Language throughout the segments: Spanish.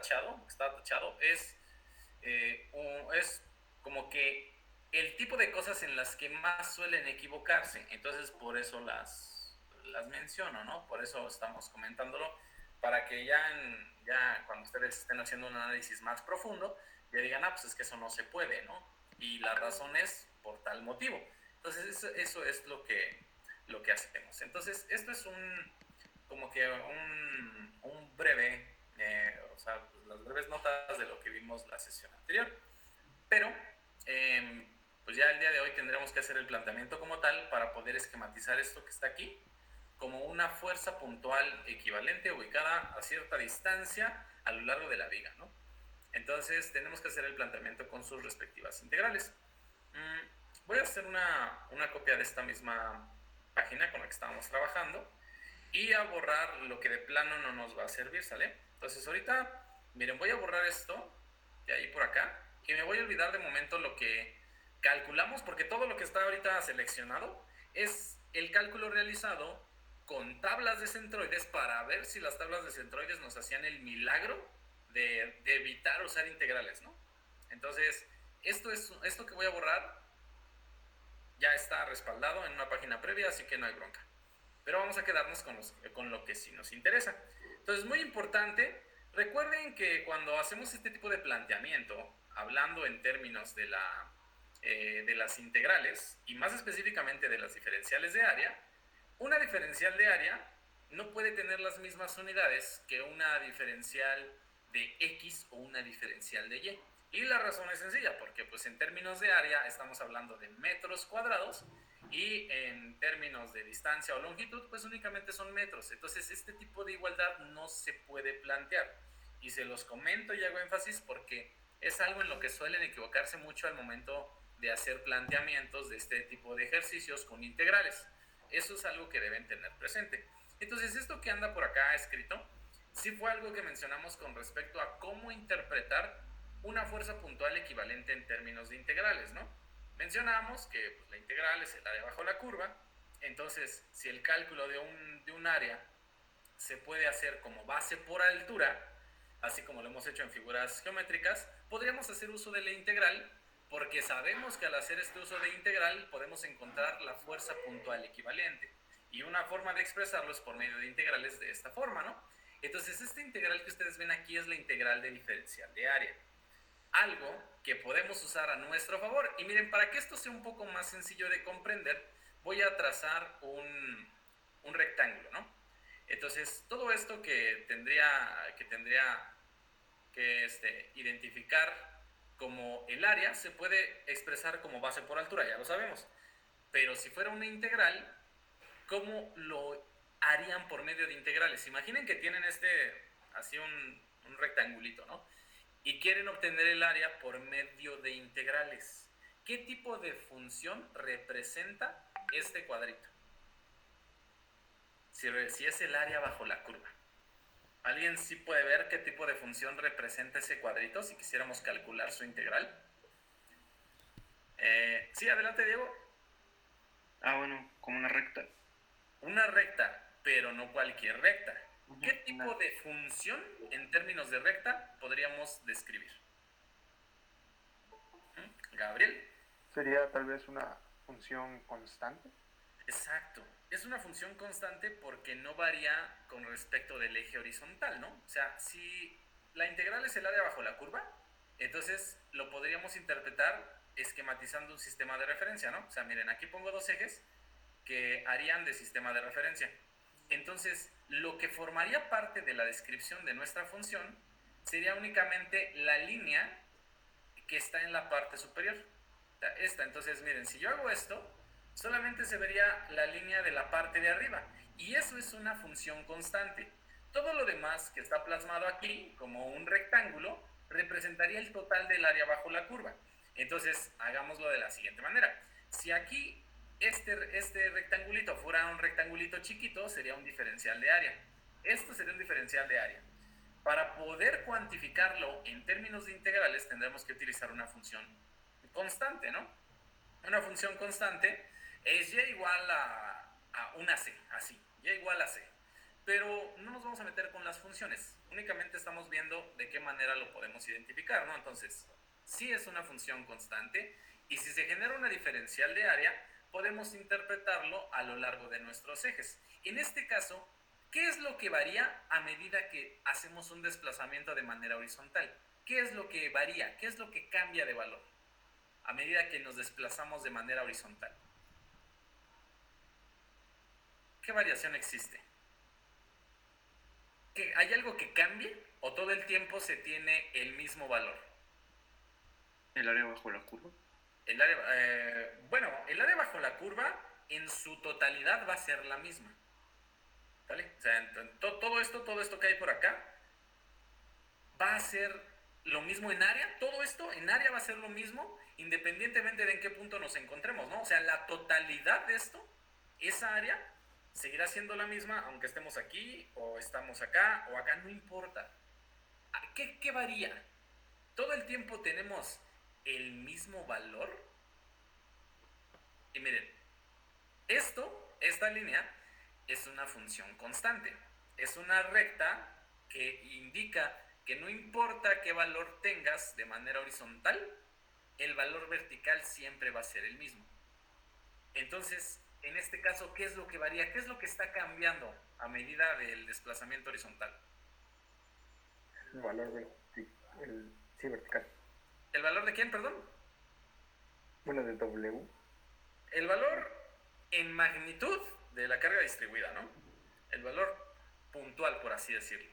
tachado es como que el tipo de cosas en las que más suelen equivocarse. Entonces, por eso las menciono, ¿no? Por eso estamos comentándolo, para que ya cuando ustedes estén haciendo un análisis más profundo, ya digan, pues es que eso no se puede, ¿no? Y la razón es por tal motivo. Entonces, eso es lo que hacemos. Entonces, esto es como que un breve, o sea, las breves notas de lo que vimos la sesión anterior. Pero, pues ya el día de hoy tendremos que hacer el planteamiento como tal para poder esquematizar esto que está aquí como una fuerza puntual equivalente ubicada a cierta distancia a lo largo de la viga, ¿no? Entonces tenemos que hacer el planteamiento con sus respectivas integrales. Voy a hacer una copia de esta misma página con la que estábamos trabajando y a borrar lo que de plano no nos va a servir, ¿sale? Entonces ahorita, miren, voy a borrar esto de ahí por acá y me voy a olvidar de momento lo que calculamos, porque todo lo que está ahorita seleccionado es el cálculo realizado con tablas de centroides para ver si las tablas de centroides nos hacían el milagro de evitar usar integrales, ¿no? Entonces, esto que voy a borrar ya está respaldado en una página previa, así que no hay bronca. Pero vamos a quedarnos con lo que sí nos interesa. Entonces, muy importante, recuerden que cuando hacemos este tipo de planteamiento, hablando en términos de las integrales, y más específicamente de las diferenciales de área, una diferencial de área no puede tener las mismas unidades que una diferencial de X o una diferencial de Y. Y la razón es sencilla, porque pues en términos de área estamos hablando de metros cuadrados y en términos de distancia o longitud pues únicamente son metros. Entonces este tipo de igualdad no se puede plantear. Y se los comento y hago énfasis porque es algo en lo que suelen equivocarse mucho al momento de hacer planteamientos de este tipo de ejercicios con integrales. Eso es algo que deben tener presente. Entonces, esto que anda por acá escrito, sí fue algo que mencionamos con respecto a cómo interpretar una fuerza puntual equivalente en términos de integrales, ¿no? Mencionamos que pues, la integral es el área bajo la curva, entonces, si el cálculo de un área se puede hacer como base por altura, así como lo hemos hecho en figuras geométricas, podríamos hacer uso de la integral porque sabemos que al hacer este uso de integral podemos encontrar la fuerza puntual equivalente. Y una forma de expresarlo es por medio de integrales de esta forma, ¿no? Entonces, esta integral que ustedes ven aquí es la integral de diferencial de área. Algo que podemos usar a nuestro favor. Y miren, para que esto sea un poco más sencillo de comprender, voy a trazar un rectángulo, ¿no? Entonces, todo esto que identificar como el área se puede expresar como base por altura, ya lo sabemos. Pero si fuera una integral, ¿cómo lo harían por medio de integrales? Imaginen que tienen así un rectangulito, ¿no? Y quieren obtener el área por medio de integrales. ¿Qué tipo de función representa este cuadrito? Si es el área bajo la curva. ¿Alguien sí puede ver qué tipo de función representa ese cuadrito si quisiéramos calcular su integral? Sí, adelante, Diego. Bueno, como una recta. Una recta, pero no cualquier recta. ¿Qué tipo de función en términos de recta podríamos describir? Gabriel. Sería tal vez una función constante. Exacto. Es una función constante porque no varía con respecto del eje horizontal, ¿no? O sea, si la integral es el área bajo la curva, entonces lo podríamos interpretar esquematizando un sistema de referencia, ¿no? O sea, miren, aquí pongo dos ejes que harían de sistema de referencia. Entonces, lo que formaría parte de la descripción de nuestra función sería únicamente la línea que está en la parte superior. Esta, entonces miren, si yo hago esto, solamente se vería la línea de la parte de arriba. Y eso es una función constante. Todo lo demás que está plasmado aquí, como un rectángulo, representaría el total del área bajo la curva. Entonces, hagámoslo de la siguiente manera. Si aquí este rectangulito fuera un rectangulito chiquito, sería un diferencial de área. Esto sería un diferencial de área. Para poder cuantificarlo en términos de integrales tendremos que utilizar una función constante, ¿no? Una función constante es y igual a una c, así, y igual a c. pero no nos vamos a meter con las funciones. Únicamente estamos viendo de qué manera lo podemos identificar, ¿no? Entonces, sí es una función constante y si se genera una diferencial de área, podemos interpretarlo a lo largo de nuestros ejes. En este caso, ¿qué es lo que varía a medida que hacemos un desplazamiento de manera horizontal? ¿Qué es lo que varía? ¿Qué es lo que cambia de valor a medida que nos desplazamos de manera horizontal? ¿Qué variación existe? ¿Que hay algo que cambie o todo el tiempo se tiene el mismo valor? El área bajo la curva. El área, el área bajo la curva en su totalidad va a ser la misma. ¿Vale? O sea, todo esto que hay por acá va a ser lo mismo en área. Todo esto en área va a ser lo mismo independientemente de en qué punto nos encontremos, ¿no? O sea, la totalidad de esto, esa área, seguirá siendo la misma aunque estemos aquí o estamos acá o acá, no importa. ¿Qué varía? ¿Todo el tiempo tenemos el mismo valor? Y miren, esta línea es una función constante. Es una recta que indica que no importa qué valor tengas de manera horizontal, el valor vertical siempre va a ser el mismo. Entonces, en este caso, ¿qué es lo que varía? ¿Qué es lo que está cambiando a medida del desplazamiento horizontal? El valor vertical. ¿El valor de quién, perdón? Bueno, de W. El valor en magnitud de la carga distribuida, ¿no? El valor puntual, por así decirlo.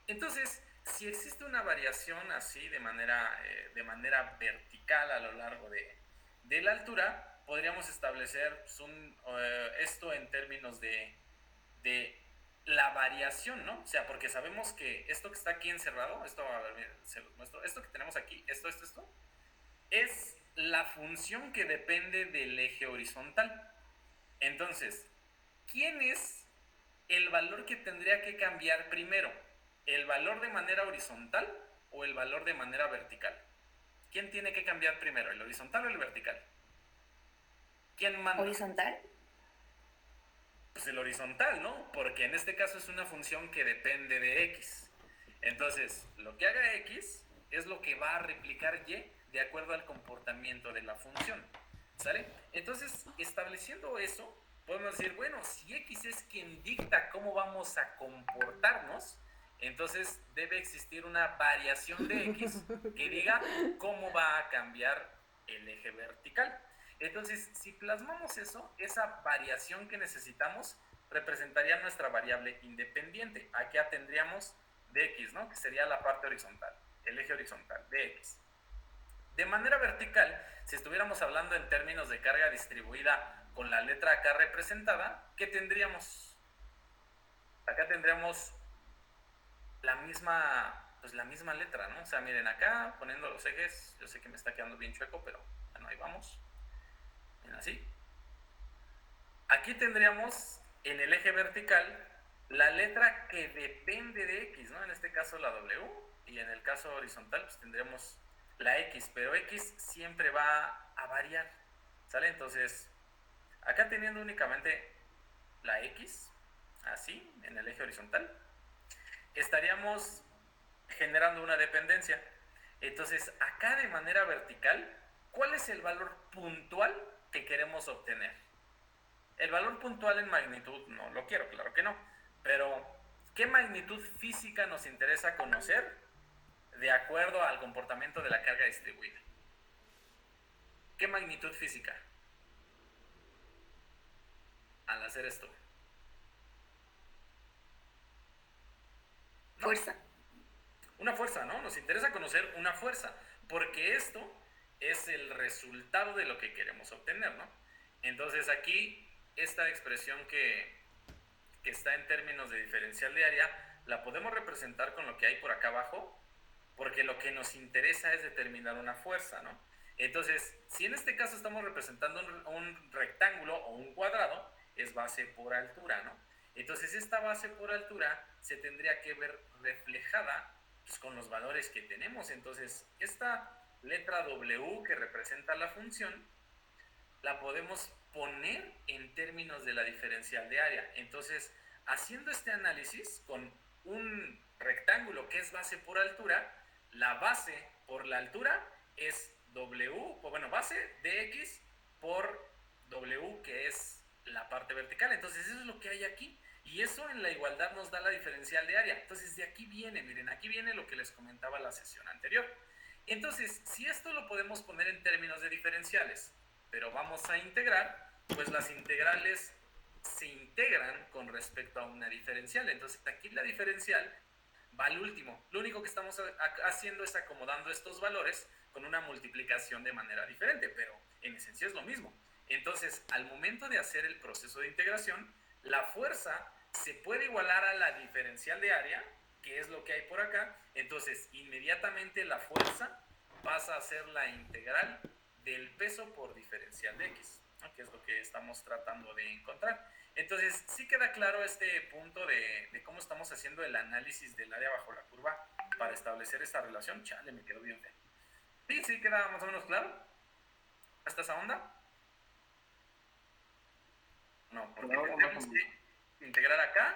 Entonces, si existe una variación así de manera vertical a lo largo de la altura, podríamos establecer esto en términos de la variación, ¿no? O sea, porque sabemos que esto que está aquí encerrado, esto que tenemos aquí, esto, es la función que depende del eje horizontal. Entonces, ¿quién es el valor que tendría que cambiar primero? ¿El valor de manera horizontal o el valor de manera vertical? ¿Quién tiene que cambiar primero, el horizontal o el vertical? ¿Quién manda? ¿Horizontal? Pues el horizontal, ¿no? Porque en este caso es una función que depende de x. Entonces, lo que haga x es lo que va a replicar y de acuerdo al comportamiento de la función. ¿Sale? Entonces, estableciendo eso, podemos decir, bueno, si x es quien dicta cómo vamos a comportarnos, entonces debe existir una variación de x que diga cómo va a cambiar el eje vertical. Entonces, si plasmamos eso, esa variación que necesitamos representaría nuestra variable independiente. Aquí tendríamos dx, ¿no? Que sería la parte horizontal, el eje horizontal, dx. De manera vertical, si estuviéramos hablando en términos de carga distribuida con la letra acá representada, ¿qué tendríamos? Acá tendríamos la misma letra, ¿no? O sea, miren acá, poniendo los ejes, yo sé que me está quedando bien chueco, pero bueno, ahí vamos. Miren así. Aquí tendríamos en el eje vertical la letra que depende de x, ¿no? En este caso la w, y en el caso horizontal pues tendríamos la x, pero x siempre va a variar, ¿sale? Entonces, acá teniendo únicamente la x, así, en el eje horizontal, estaríamos generando una dependencia. Entonces, acá de manera vertical, ¿cuál es el valor puntual que queremos obtener? El valor puntual en magnitud no lo quiero, claro que no, pero ¿qué magnitud física nos interesa conocer de acuerdo al comportamiento de la carga distribuida? ¿Qué magnitud física? Al hacer esto. ¿No? Fuerza. Una fuerza, ¿no? Nos interesa conocer una fuerza, porque esto es el resultado de lo que queremos obtener, ¿no? Entonces aquí, esta expresión que está en términos de diferencial de área, la podemos representar con lo que hay por acá abajo, porque lo que nos interesa es determinar una fuerza, ¿no? Entonces, si en este caso estamos representando un rectángulo o un cuadrado, es base por altura, ¿no? Entonces, esta base por altura se tendría que ver reflejada pues, con los valores que tenemos. Entonces, esta letra W que representa la función, la podemos poner en términos de la diferencial de área. Entonces, haciendo este análisis con un rectángulo que es base por altura, la base por la altura es W, o bueno, base de X por W, que es la parte vertical. Entonces eso es lo que hay aquí. Y eso en la igualdad nos da la diferencial de área. Entonces de aquí viene, miren, aquí viene lo que les comentaba la sesión anterior. Entonces, si esto lo podemos poner en términos de diferenciales, pero vamos a integrar, pues las integrales se integran con respecto a una diferencial. Entonces aquí la diferencial va al último. Lo único que estamos haciendo es acomodando estos valores con una multiplicación de manera diferente, pero en esencia es lo mismo. Entonces, al momento de hacer el proceso de integración, la fuerza se puede igualar a la diferencial de área, que es lo que hay por acá. Entonces, inmediatamente la fuerza pasa a ser la integral del peso por diferencial de X, ¿no? Que es lo que estamos tratando de encontrar. Entonces, sí queda claro este punto de cómo estamos haciendo el análisis del área bajo la curva para establecer esta relación. Chale, me quedó bien feo. Sí, queda más o menos claro. ¿Hasta esa onda? No, porque tendremos que integrar acá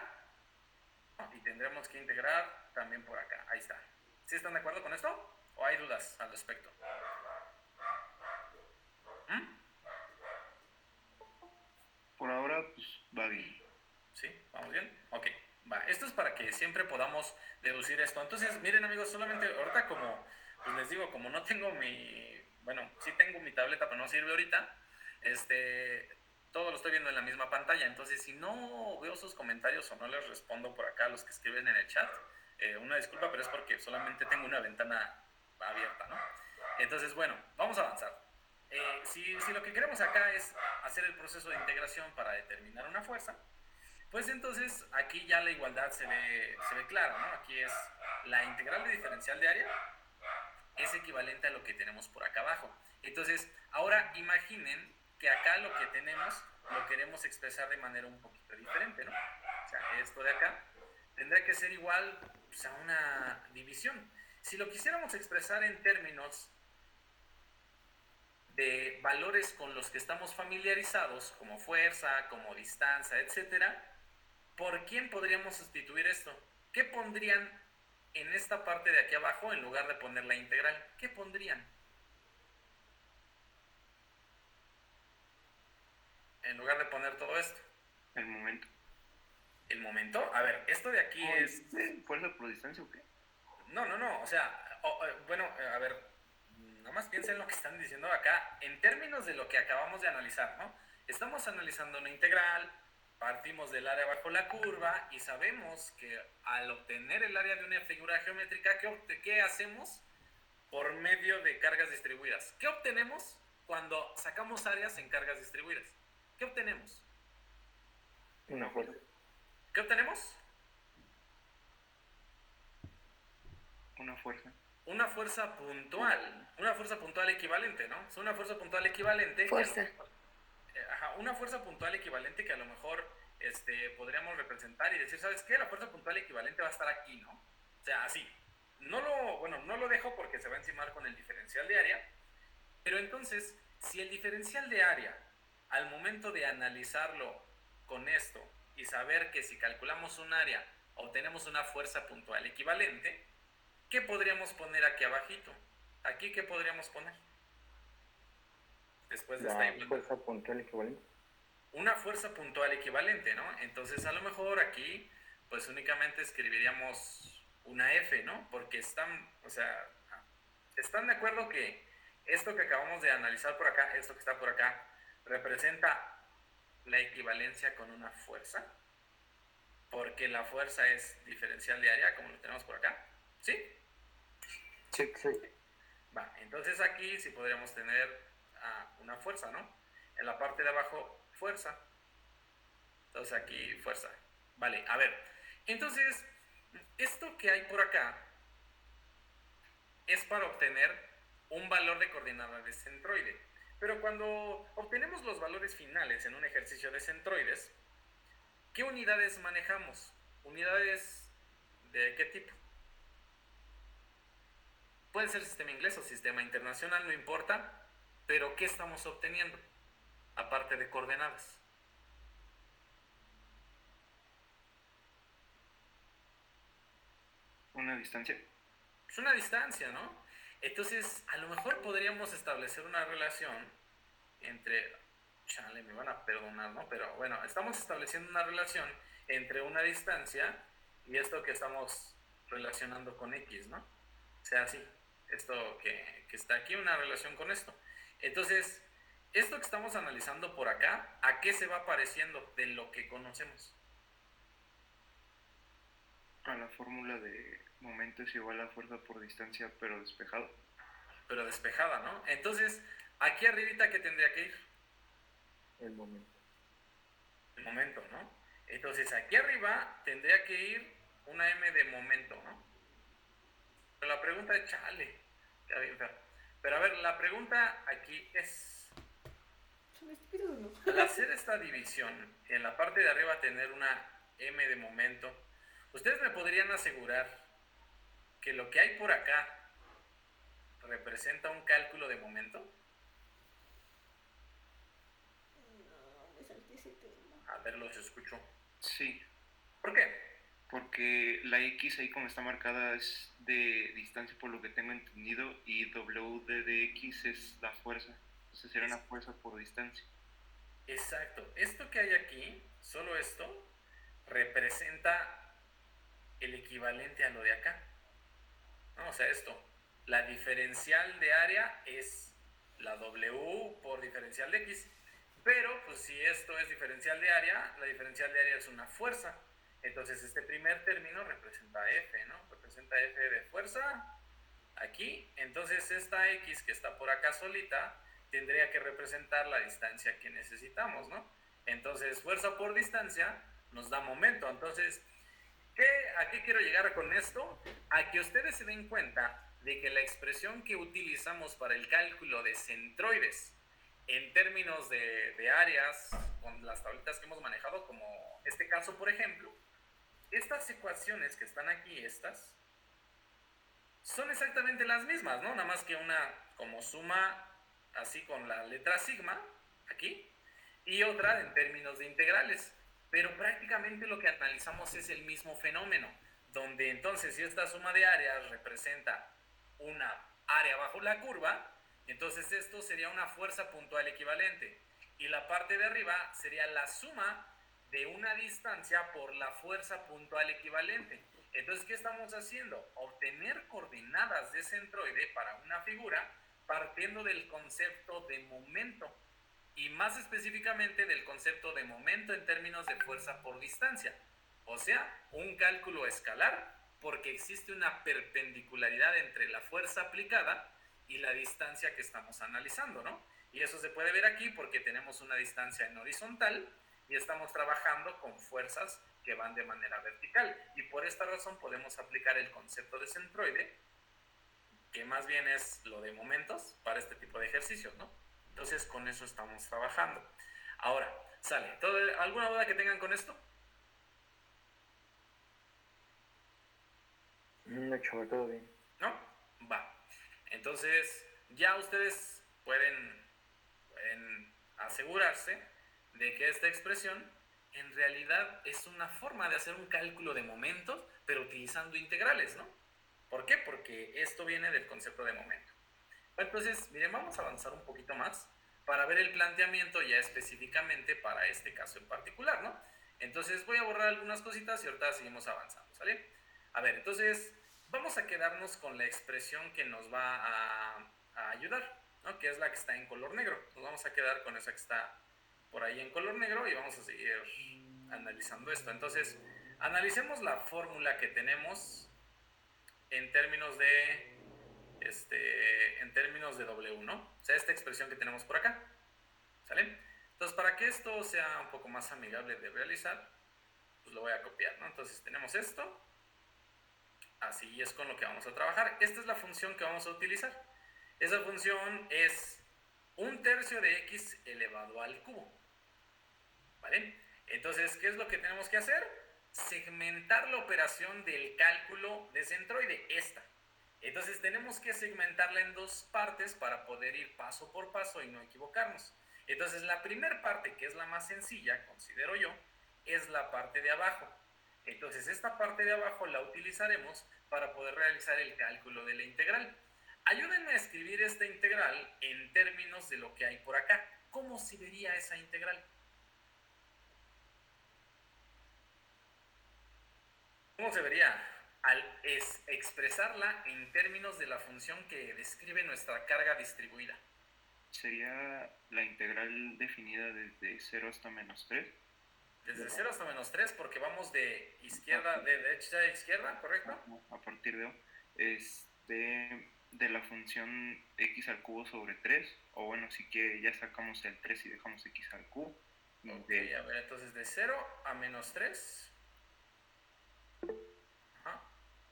y tendremos que integrar también por acá. Ahí está. ¿Sí están de acuerdo con esto? ¿O hay dudas al respecto? Por ahora, pues va bien. ¿Sí? ¿Vamos bien? Ok, va. Esto es para que siempre podamos deducir esto. Entonces, miren amigos, solamente ahorita como, pues les digo, como no tengo bueno, sí tengo mi tableta, pero no sirve ahorita, todo lo estoy viendo en la misma pantalla. Entonces, si no veo sus comentarios o no les respondo por acá a los que escriben en el chat, una disculpa, pero es porque solamente tengo una ventana abierta, ¿no? Entonces, bueno, vamos a avanzar. Si lo que queremos acá es hacer el proceso de integración para determinar una fuerza, pues entonces aquí ya la igualdad se ve clara, ¿no? Aquí es la integral de diferencial de área es equivalente a lo que tenemos por acá abajo. Entonces, ahora imaginen que acá lo que tenemos lo queremos expresar de manera un poquito diferente, ¿no? O sea, esto de acá tendrá que ser igual, pues, a una división. Si lo quisiéramos expresar en términos de valores con los que estamos familiarizados, como fuerza, como distancia, etcétera, ¿por quién podríamos sustituir esto? ¿Qué pondrían en esta parte de aquí abajo en lugar de poner la integral? ¿Qué pondrían? En lugar de poner todo esto. El momento. ¿El momento? A ver, esto de aquí es... ¿Fuerza por distancia o qué? No, o sea, bueno, a ver, nada más piensen en lo que están diciendo acá en términos de lo que acabamos de analizar, ¿no? Estamos analizando una integral, partimos del área bajo la curva y sabemos que al obtener el área de una figura geométrica, ¿qué hacemos? Por medio de cargas distribuidas. ¿Qué obtenemos cuando sacamos áreas en cargas distribuidas? ¿Qué obtenemos? Una fuerza. ¿Qué obtenemos? Una fuerza. Una fuerza puntual equivalente, ¿no? Es una fuerza puntual equivalente. Fuerza. Una fuerza puntual equivalente que a lo mejor podríamos representar y decir, ¿sabes qué? La fuerza puntual equivalente va a estar aquí, ¿no? O sea, así. No lo dejo porque se va a encimar con el diferencial de área, pero entonces, si el diferencial de área, al momento de analizarlo con esto y saber que si calculamos un área obtenemos una fuerza puntual equivalente, ¿qué podríamos poner aquí abajito? ¿Aquí qué podríamos poner? Después de esta igualdad. Fuerza puntual equivalente. Una fuerza puntual equivalente, ¿no? Entonces a lo mejor aquí pues únicamente escribiríamos una F, ¿no? Porque están de acuerdo que esto que acabamos de analizar por acá, esto que está por acá, representa la equivalencia con una fuerza, porque la fuerza es diferencial de área, como lo tenemos por acá, ¿sí? Sí. Va, entonces aquí sí podríamos tener una fuerza, ¿no? En la parte de abajo, fuerza. Entonces aquí, fuerza. Vale, a ver. Entonces, esto que hay por acá es para obtener un valor de coordenada de centroide. Pero cuando obtenemos los valores finales en un ejercicio de centroides, ¿qué unidades manejamos? ¿Unidades de qué tipo? Puede ser sistema inglés o sistema internacional, no importa, pero ¿qué estamos obteniendo? Aparte de coordenadas. Una distancia. Es una distancia, ¿no? Entonces, a lo mejor podríamos establecer una relación entre, chale, me van a perdonar, ¿no? Pero bueno, estamos estableciendo una relación entre una distancia y esto que estamos relacionando con X, ¿no? O sea, así, esto que está aquí, una relación con esto. Entonces, esto que estamos analizando por acá, ¿a qué se va pareciendo de lo que conocemos? A la fórmula de momento es igual a fuerza por distancia, pero despejado. Pero despejada, ¿no? Entonces, aquí arribita, ¿qué tendría que ir? El momento. El momento, ¿no? Entonces, aquí arriba tendría que ir una M de momento, ¿no? Pero la pregunta es, chale, ya bien feo. Pero a ver, la pregunta aquí es, ¿Son estúpidos o no? al hacer esta división, en la parte de arriba tener una M de momento, ¿ustedes me podrían asegurar que lo que hay por acá representa un cálculo de momento? No, me salté ese tema. A ver, los escucho. Sí, ¿Por qué? porque la X ahí como está marcada es de distancia por lo que tengo entendido y W de X es la fuerza. Entonces sería una fuerza por distancia. Exacto. Esto que hay aquí, solo esto, representa el equivalente a lo de acá. ¿No? O sea, esto, la diferencial de área es la W por diferencial de X. Pero, pues si esto es diferencial de área, la diferencial de área es una fuerza. Entonces, este primer término representa F, ¿no? Representa F de fuerza aquí. Entonces, esta X que está por acá solita tendría que representar la distancia que necesitamos, ¿no? Entonces, fuerza por distancia nos da momento. Entonces, ¿a qué quiero llegar con esto? A que ustedes se den cuenta de que la expresión que utilizamos para el cálculo de centroides en términos de áreas, con las tablitas que hemos manejado, como este caso, por ejemplo, estas ecuaciones que están aquí, estas, son exactamente las mismas, ¿no? Nada más que una como suma así con la letra sigma, aquí, y otra en términos de integrales. Pero prácticamente lo que analizamos es el mismo fenómeno, donde entonces si esta suma de áreas representa una área bajo la curva, entonces esto sería una fuerza puntual equivalente. Y la parte de arriba sería la suma de una distancia por la fuerza puntual equivalente. Entonces, ¿qué estamos haciendo? Obtener coordenadas de centroide para una figura partiendo del concepto de momento. Y más específicamente del concepto de momento en términos de fuerza por distancia. O sea, un cálculo escalar, porque existe una perpendicularidad entre la fuerza aplicada y la distancia que estamos analizando, ¿no? Y eso se puede ver aquí porque tenemos una distancia en horizontal y estamos trabajando con fuerzas que van de manera vertical. Y por esta razón podemos aplicar el concepto de centroide, que más bien es lo de momentos, para este tipo de ejercicios, ¿no? Entonces, con eso estamos trabajando. Ahora, sale. ¿Alguna duda que tengan con esto? No, chaval, todo bien. ¿No? Va. Entonces, ya ustedes pueden asegurarse de que esta expresión en realidad es una forma de hacer un cálculo de momentos, pero utilizando integrales, ¿no? ¿Por qué? Porque esto viene del concepto de momento. Entonces, miren, vamos a avanzar un poquito más para ver el planteamiento ya específicamente para este caso en particular, ¿no? Entonces voy a borrar algunas cositas y ahorita seguimos avanzando, ¿sale? A ver, entonces vamos a quedarnos con la expresión que nos va a ayudar, ¿no? Que es la que está en color negro. Nos vamos a quedar con esa que está por ahí en color negro y vamos a seguir analizando esto. Entonces, analicemos la fórmula que tenemos en términos de W, ¿no? O sea, esta expresión que tenemos por acá, ¿sale? Entonces, para que esto sea un poco más amigable de realizar, pues lo voy a copiar, ¿no? Entonces, tenemos esto, así es con lo que vamos a trabajar. Esta es la función que vamos a utilizar. Esa función es 1/3 de x elevado al cubo, ¿vale? Entonces, ¿qué es lo que tenemos que hacer? Segmentar la operación del cálculo de centroide, esta. Entonces tenemos que segmentarla en dos partes para poder ir paso por paso y no equivocarnos. Entonces la primera parte, que es la más sencilla, considero yo, es la parte de abajo. Entonces esta parte de abajo la utilizaremos para poder realizar el cálculo de la integral. Ayúdenme a escribir esta integral en términos de lo que hay por acá. ¿Cómo se vería esa integral? ¿Cómo se vería? Al expresarla en términos de la función que describe nuestra carga distribuida. Sería la integral definida desde 0 hasta -3. Desde 0 hasta -3 porque vamos de izquierda, de derecha a izquierda, ¿correcto? A partir de la función x al cubo sobre 3, o bueno, si quiere ya sacamos el 3 y dejamos x al cubo. Ok, a ver, entonces de 0 a -3. Ajá.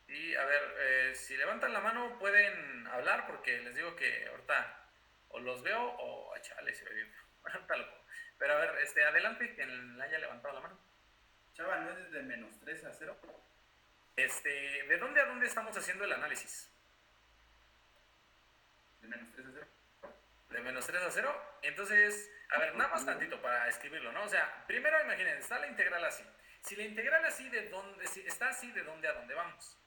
Y a ver, si levantan la mano pueden hablar porque les digo que ahorita o los veo o chale, se ve bien. Ahorita lo pongo. Pero a ver, adelante, quien haya levantado la mano. Chava, ¿no es desde -3 a 0? ¿De dónde a dónde estamos haciendo el análisis? ¿De -3 a 0? De -3 a 0. Entonces, a ver, nada más tantito para escribirlo, ¿no? O sea, primero imaginen, está la integral así. Si la integral así, si está así, ¿de dónde a dónde vamos?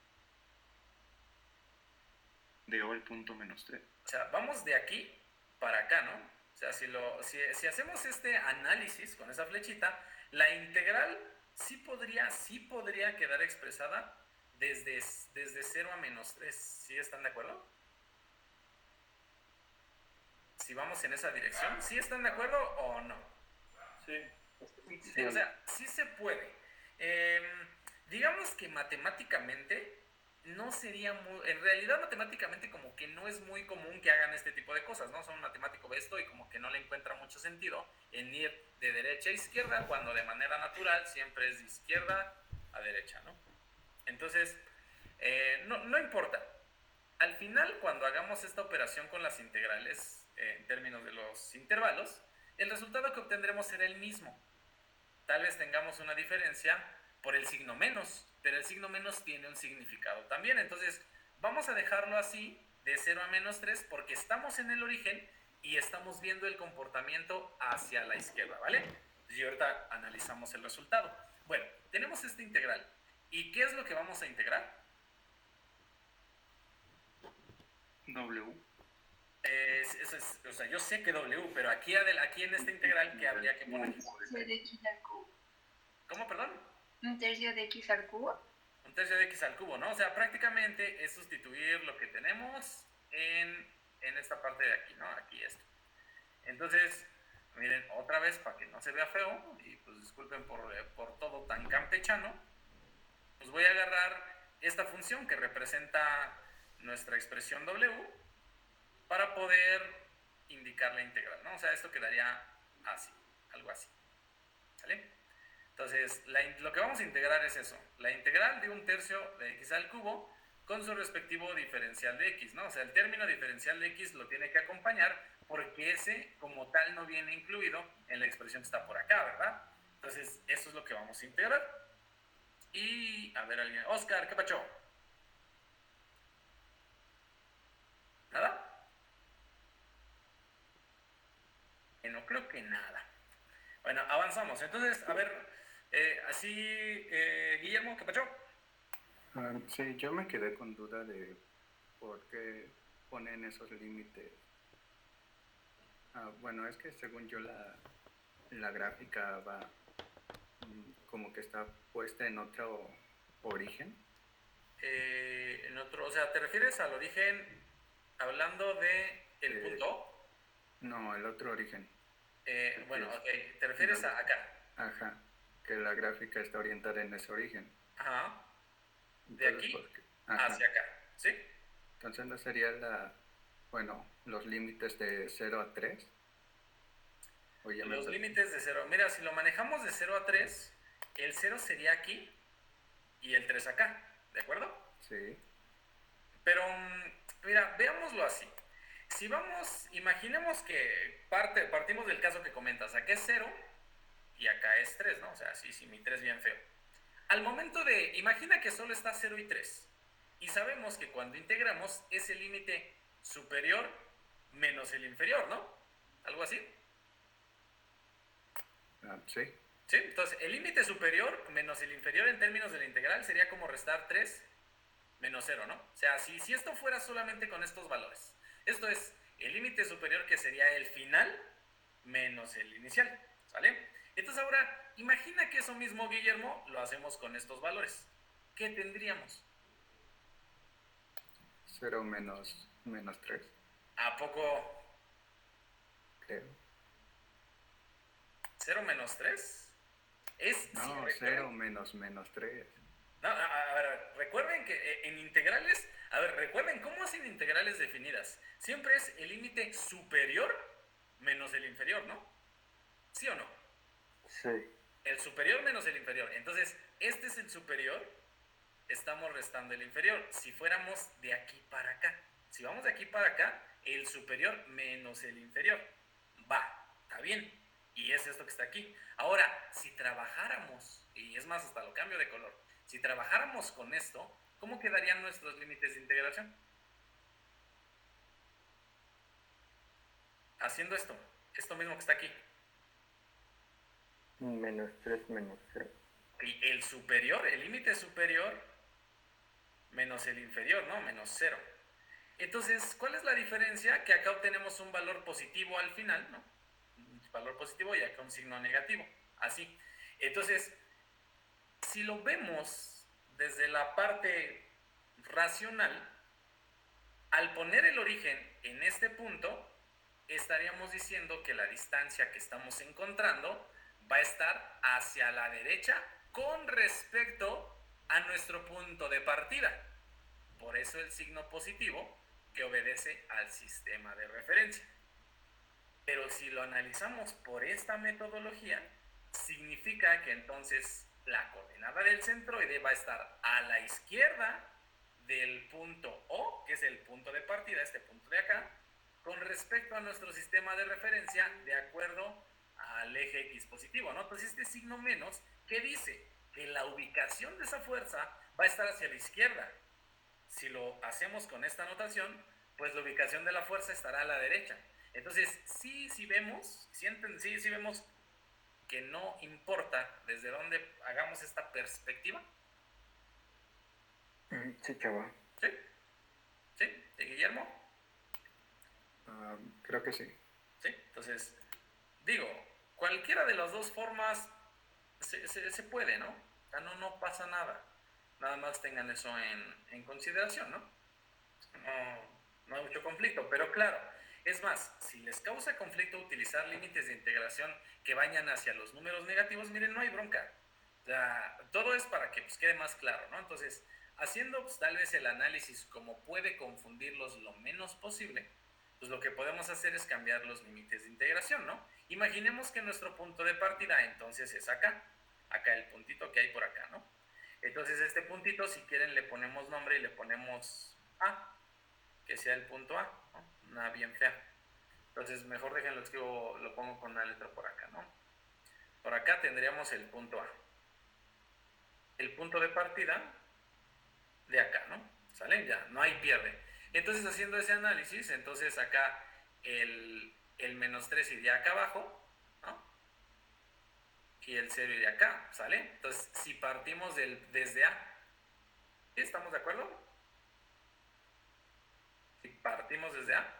De O al punto -3. O sea, vamos de aquí para acá, ¿no? O sea, si hacemos este análisis con esa flechita, la integral sí podría quedar expresada desde 0 a -3. ¿Sí están de acuerdo? Si vamos en esa dirección, ¿sí están de acuerdo o no? Sí. Sí, o sea, sí se puede. Digamos que matemáticamente no sería muy... En realidad matemáticamente como que no es muy común que hagan este tipo de cosas, ¿no? Son un matemático ve esto y como que no le encuentra mucho sentido en ir de derecha a izquierda cuando de manera natural siempre es de izquierda a derecha, ¿no? Entonces, no importa. Al final, cuando hagamos esta operación con las integrales en términos de los intervalos, el resultado que obtendremos será el mismo. Tal vez tengamos una diferencia por el signo menos, pero el signo menos tiene un significado también. Entonces, vamos a dejarlo así, de 0 a -3, porque estamos en el origen y estamos viendo el comportamiento hacia la izquierda, ¿vale? Y ahorita analizamos el resultado. Bueno, tenemos esta integral. ¿Y qué es lo que vamos a integrar? W. O sea, yo sé que W, pero aquí en esta integral, ¿qué habría que poner? Un tercio de x al cubo. ¿Cómo, perdón? Un tercio de x al cubo. Un tercio de x al cubo, ¿no? O sea, prácticamente es sustituir lo que tenemos en esta parte de aquí, ¿no? Aquí esto. Entonces, miren, otra vez, para que no se vea feo, y pues disculpen por todo tan campechano, pues voy a agarrar esta función que representa nuestra expresión W para poder indicar la integral, ¿no? O sea, esto quedaría así, algo así, ¿sale? Entonces, lo que vamos a integrar es eso, la integral de un tercio de x al cubo con su respectivo diferencial de x, ¿no? O sea, el término diferencial de x lo tiene que acompañar porque ese como tal no viene incluido en la expresión que está por acá, ¿verdad? Entonces, eso es lo que vamos a integrar. Y, a ver, alguien, Oscar, ¿qué pacho? ¿Nada? No creo que nada. Bueno, avanzamos. Entonces, a ver, así, Guillermo, ¿qué pasó? Sí, yo me quedé con duda de por qué ponen esos límites. Bueno, es que según yo la gráfica va como que está puesta en otro origen. En otro, o sea, ¿te refieres al origen hablando de el punto? No, el otro origen. Bueno, ok, ¿te refieres a acá? Ajá, que la gráfica está orientada en ese origen. Ajá. De Entonces, aquí hacia acá, ¿sí? Entonces no sería los límites de 0 a 3. Los límites de 0. Mira, si lo manejamos de 0 a 3, el 0 sería aquí y el 3 acá, ¿de acuerdo? Sí. Pero, mira, veámoslo así. Si vamos, imaginemos que partimos del caso que comentas, acá es 0 y acá es 3, ¿no? O sea, sí, mi 3 bien feo. Al momento imagina que solo está 0 y 3. Y sabemos que cuando integramos es el límite superior menos el inferior, ¿no? ¿Algo así? Sí. ¿Sí? Entonces, el límite superior menos el inferior en términos de la integral sería como restar 3 menos 0, ¿no? O sea, si esto fuera solamente con estos valores. Esto es el límite superior, que sería el final menos el inicial, ¿sale? Entonces ahora, imagina que eso mismo, Guillermo, lo hacemos con estos valores. ¿Qué tendríamos? 0 menos 3, ¿A poco creo. 0 menos 3? Es, No, sí, 0 menos 3. No, a ver, recuerden que en integrales, a ver, recuerden cómo hacen integrales definidas. Siempre es el límite superior menos el inferior, ¿no? ¿Sí o no? Sí. El superior menos el inferior. Entonces, este es el superior, estamos restando el inferior. Si fuéramos de aquí para acá, si vamos de aquí para acá, el superior menos el inferior. Va, está bien. Y es esto que está aquí. Ahora, si trabajáramos, y es más, hasta lo cambio de color, si trabajáramos con esto, ¿cómo quedarían nuestros límites de integración? Haciendo esto mismo que está aquí. Menos 3 menos 0. Y el superior, el límite superior, menos el inferior, ¿no? Menos 0. Entonces, ¿cuál es la diferencia? Que acá obtenemos un valor positivo al final, ¿no? Un valor positivo y acá un signo negativo. Así. Entonces, si lo vemos desde la parte racional, al poner el origen en este punto, estaríamos diciendo que la distancia que estamos encontrando va a estar hacia la derecha con respecto a nuestro punto de partida. Por eso el signo positivo, que obedece al sistema de referencia. Pero si lo analizamos por esta metodología, significa que entonces la coordenada del centroide va a estar a la izquierda del punto O, que es el punto de partida, este punto de acá, con respecto a nuestro sistema de referencia de acuerdo al eje X positivo, ¿no? Entonces este signo menos, ¿qué dice? Que la ubicación de esa fuerza va a estar hacia la izquierda. Si lo hacemos con esta notación, pues la ubicación de la fuerza estará a la derecha. Entonces, sí vemos que no importa desde dónde hagamos esta perspectiva. Sí, chava. ¿Sí? ¿Sí? ¿De Guillermo? Creo que sí. ¿Sí? Entonces, digo, cualquiera de las dos formas se puede, ¿no? O sea, no pasa nada. Nada más tengan eso en consideración, ¿no? No hay mucho conflicto, pero claro, es más, si les causa conflicto utilizar límites de integración que vayan hacia los números negativos, miren, no hay bronca. O sea, todo es para que pues, quede más claro, ¿no? Entonces, haciendo pues, tal vez el análisis como puede confundirlos lo menos posible, pues lo que podemos hacer es cambiar los límites de integración, ¿no? Imaginemos que nuestro punto de partida entonces es acá el puntito que hay por acá, ¿no? Entonces este puntito, si quieren, le ponemos nombre y le ponemos A, que sea el punto A, ¿no? Una bien fea. Entonces mejor déjenlo escribo, lo pongo con una letra por acá, ¿no? Por acá tendríamos el punto A. El punto de partida de acá, ¿no? ¿Sale? Ya, no hay pierde. Entonces haciendo ese análisis, entonces acá el menos 3 iría acá abajo, ¿no? Y el 0 iría acá, ¿sale? Entonces si partimos desde A, ¿sí? ¿Estamos de acuerdo? Si partimos desde A.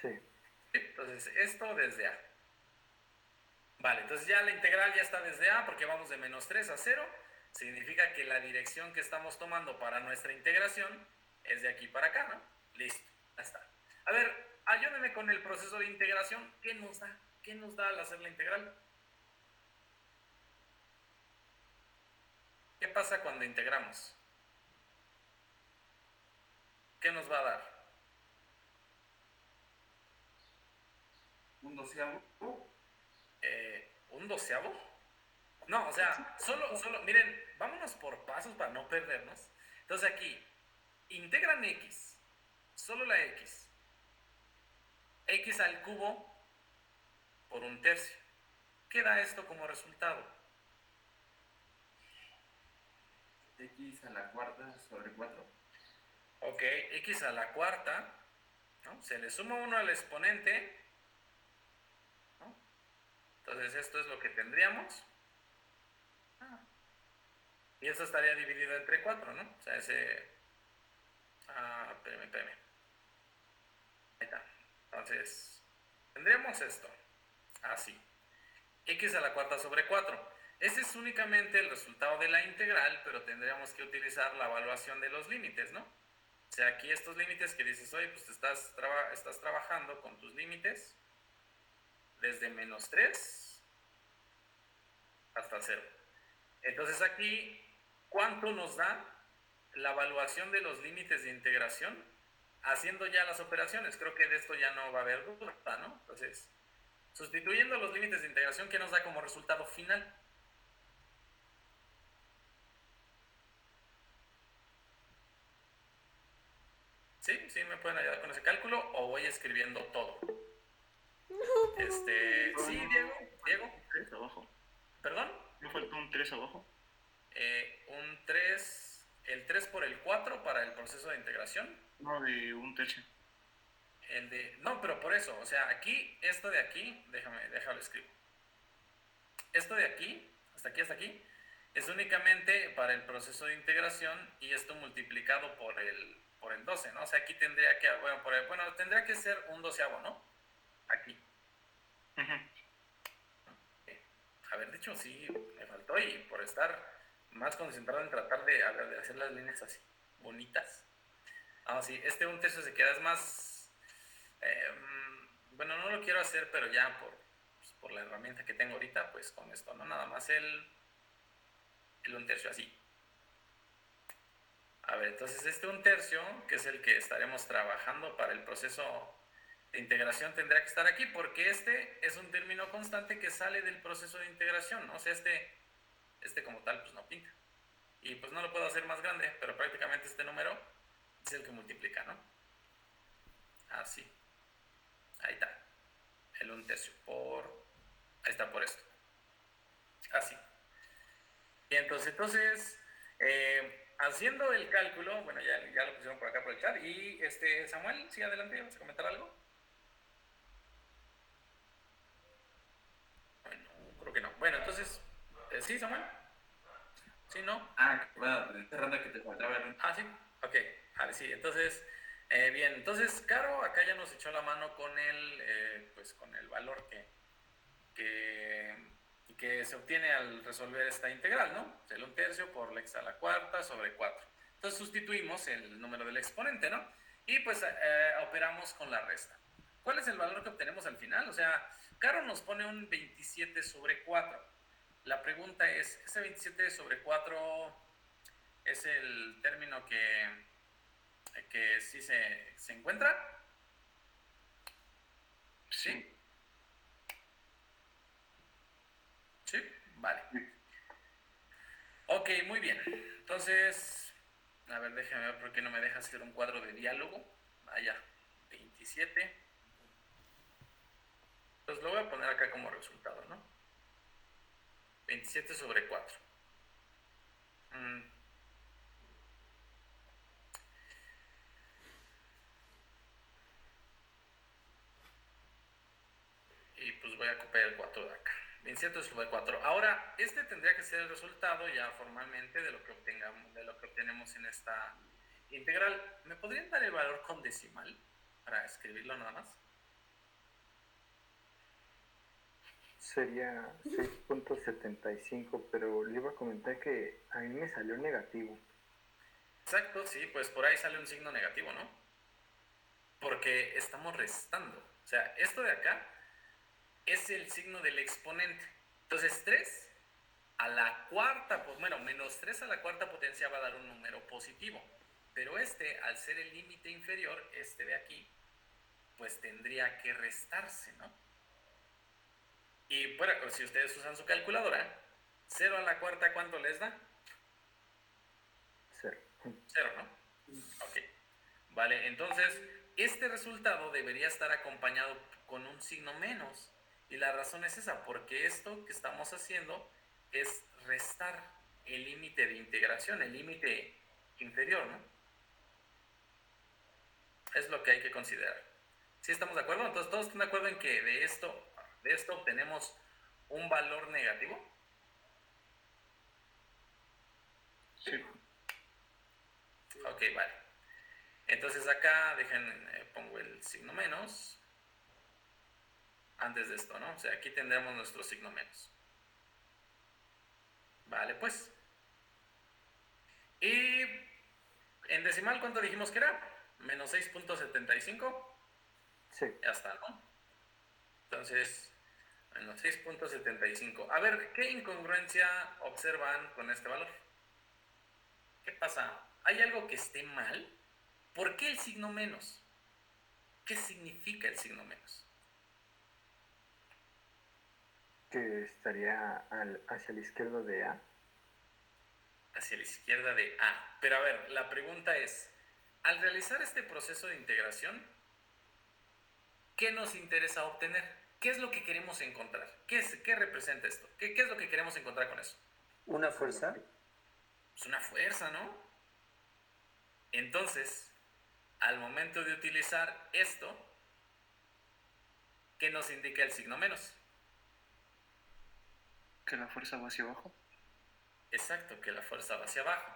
Sí. ¿Sí? Entonces esto desde A. Vale, entonces ya la integral ya está desde A porque vamos de menos 3 a 0. Significa que la dirección que estamos tomando para nuestra integración es de aquí para acá, ¿no? Listo, ya está. A ver, ayúdenme con el proceso de integración. ¿Qué nos da? ¿Qué nos da al hacer la integral? ¿Qué pasa cuando integramos? ¿Qué nos va a dar? Un doceavo. ¿Un doceavo? No, o sea, solo, miren, vámonos por pasos para no perdernos. Entonces aquí, integran X, solo la X. X al cubo por un tercio. ¿Qué da esto como resultado? X a la cuarta sobre 4. Ok, X a la cuarta, ¿no? Se le suma 1 al exponente, ¿no? Entonces esto es lo que tendríamos. Y eso estaría dividido entre 4, ¿no? O sea, ese... espérame. Ahí está. Entonces, tendríamos esto. Así. X a la cuarta sobre 4. Ese es únicamente el resultado de la integral, pero tendríamos que utilizar la evaluación de los límites, ¿no? O sea, aquí estos límites que dices, oye, pues estás trabajando con tus límites desde menos 3 hasta 0. Entonces aquí, ¿cuánto nos da la evaluación de los límites de integración haciendo ya las operaciones? Creo que de esto ya no va a haber duda, ¿no? Entonces, sustituyendo los límites de integración, ¿qué nos da como resultado final? ¿Sí? ¿Me pueden ayudar con ese cálculo o voy escribiendo todo? Sí, Diego. 3 abajo. ¿Perdón? ¿No faltó un 3 abajo? Un 3, el 3 por el 4 para el proceso de integración. No, de un tercio. No, pero por eso, o sea, aquí, esto de aquí, déjalo escribo. Esto de aquí, hasta aquí, es únicamente para el proceso de integración y esto multiplicado por el 12, ¿no? O sea, aquí tendría que, tendría que ser un doceavo, ¿no? Aquí. A ver, de hecho sí, me faltó y por estar más concentrado en tratar de hacer las líneas así, bonitas. Sí, un tercio se queda, es más, no lo quiero hacer, pero ya por la herramienta que tengo ahorita, pues con esto, ¿no? Nada más el un tercio así. A ver, entonces un tercio, que es el que estaremos trabajando para el proceso de integración, tendrá que estar aquí, porque este es un término constante que sale del proceso de integración, ¿no? O sea, este como tal, pues no pinta. Y pues no lo puedo hacer más grande, pero prácticamente este número es el que multiplica, ¿no? Así. Ahí está. El un tercio ahí está por esto. Así. Y entonces haciendo el cálculo, bueno, ya lo pusieron por acá por el chat. Y Samuel, sigue adelante, ¿vas a comentar algo? Bueno, creo que no. Bueno, entonces, ¿sí, Samuel? ¿Sí, no? Bueno, cerrando que te faltaba. Sí, ok. Vale, sí, entonces, bien, entonces, Caro acá ya nos echó la mano con con el valor que se obtiene al resolver esta integral, ¿no? El un tercio por la x a la cuarta sobre 4. Entonces sustituimos el número del exponente, ¿no? Y pues operamos con la resta. ¿Cuál es el valor que obtenemos al final? O sea, Caro nos pone un 27 sobre 4. La pregunta es, ¿ese 27 sobre 4 es el término que sí se encuentra? ¿Sí? ¿Sí? Vale. Ok, muy bien. Entonces, a ver, déjame ver por qué no me deja hacer un cuadro de diálogo. Vaya, 27. Entonces lo voy a poner acá como resultado, ¿no? 27 sobre 4. Y pues voy a copiar el 4 de acá. 27 sobre 4. Ahora, tendría que ser el resultado ya formalmente de lo que obtenemos en esta integral. ¿Me podrían dar el valor con decimal para escribirlo nada más? Sería 6.75, pero le iba a comentar que a mí me salió negativo. Exacto, sí, pues por ahí sale un signo negativo, ¿no? Porque estamos restando. O sea, esto de acá es el signo del exponente. Entonces 3 a la cuarta, menos 3 a la cuarta potencia va a dar un número positivo. Pero al ser el límite inferior, de aquí, pues tendría que restarse, ¿no? Y bueno, si ustedes usan su calculadora, 0 a la cuarta, ¿cuánto les da? 0. 0, ¿no? Ok. Vale, entonces, este resultado debería estar acompañado con un signo menos. Y la razón es esa, porque esto que estamos haciendo es restar el límite de integración, el límite inferior, ¿no? Es lo que hay que considerar. ¿Sí estamos de acuerdo? Entonces, ¿todos están de acuerdo en que de esto obtenemos un valor negativo. Sí. Ok, vale. Entonces acá, pongo el signo menos antes de esto, ¿no? O sea, aquí tendremos nuestro signo menos. Vale, pues. Y en decimal, ¿cuánto dijimos que era? Menos 6.75. Sí. Ya está, ¿no? Entonces, menos 6.75. A ver, ¿qué incongruencia observan con este valor? ¿Qué pasa? ¿Hay algo que esté mal? ¿Por qué el signo menos? ¿Qué significa el signo menos? Que estaría hacia la izquierda de A. Hacia la izquierda de A. Pero a ver, la pregunta es, al realizar este proceso de integración, ¿qué nos interesa obtener? ¿Qué es lo que queremos encontrar? ¿Qué representa esto? ¿Qué es lo que queremos encontrar con eso? ¿Una fuerza? Es una fuerza, ¿no? Entonces, al momento de utilizar esto, ¿qué nos indica el signo menos? Que la fuerza va hacia abajo. Exacto, que la fuerza va hacia abajo.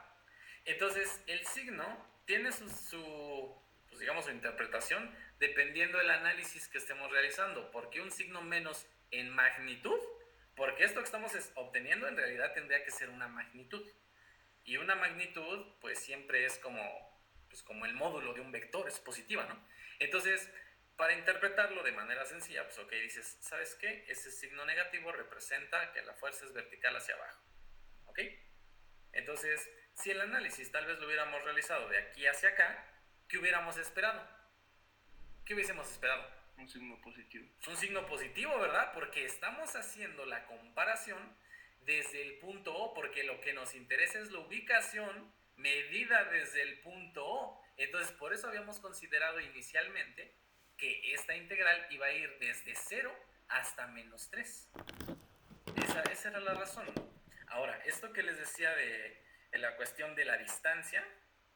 Entonces, el signo tiene pues digamos, su interpretación dependiendo del análisis que estemos realizando. ¿Por qué un signo menos en magnitud? Porque esto que estamos obteniendo en realidad tendría que ser una magnitud. Y una magnitud, pues siempre es como el módulo de un vector, es positiva, ¿no? Entonces, para interpretarlo de manera sencilla, pues ok, dices, ¿sabes qué? Ese signo negativo representa que la fuerza es vertical hacia abajo. ¿Ok? Entonces, si el análisis tal vez lo hubiéramos realizado de aquí hacia acá, ¿qué hubiéramos esperado? ¿Qué hubiésemos esperado? Un signo positivo. Es un signo positivo, ¿verdad? Porque estamos haciendo la comparación desde el punto O, porque lo que nos interesa es la ubicación medida desde el punto O. Entonces, por eso habíamos considerado inicialmente que esta integral iba a ir desde 0 hasta menos 3. Esa era la razón. Ahora, esto que les decía de la cuestión de la distancia,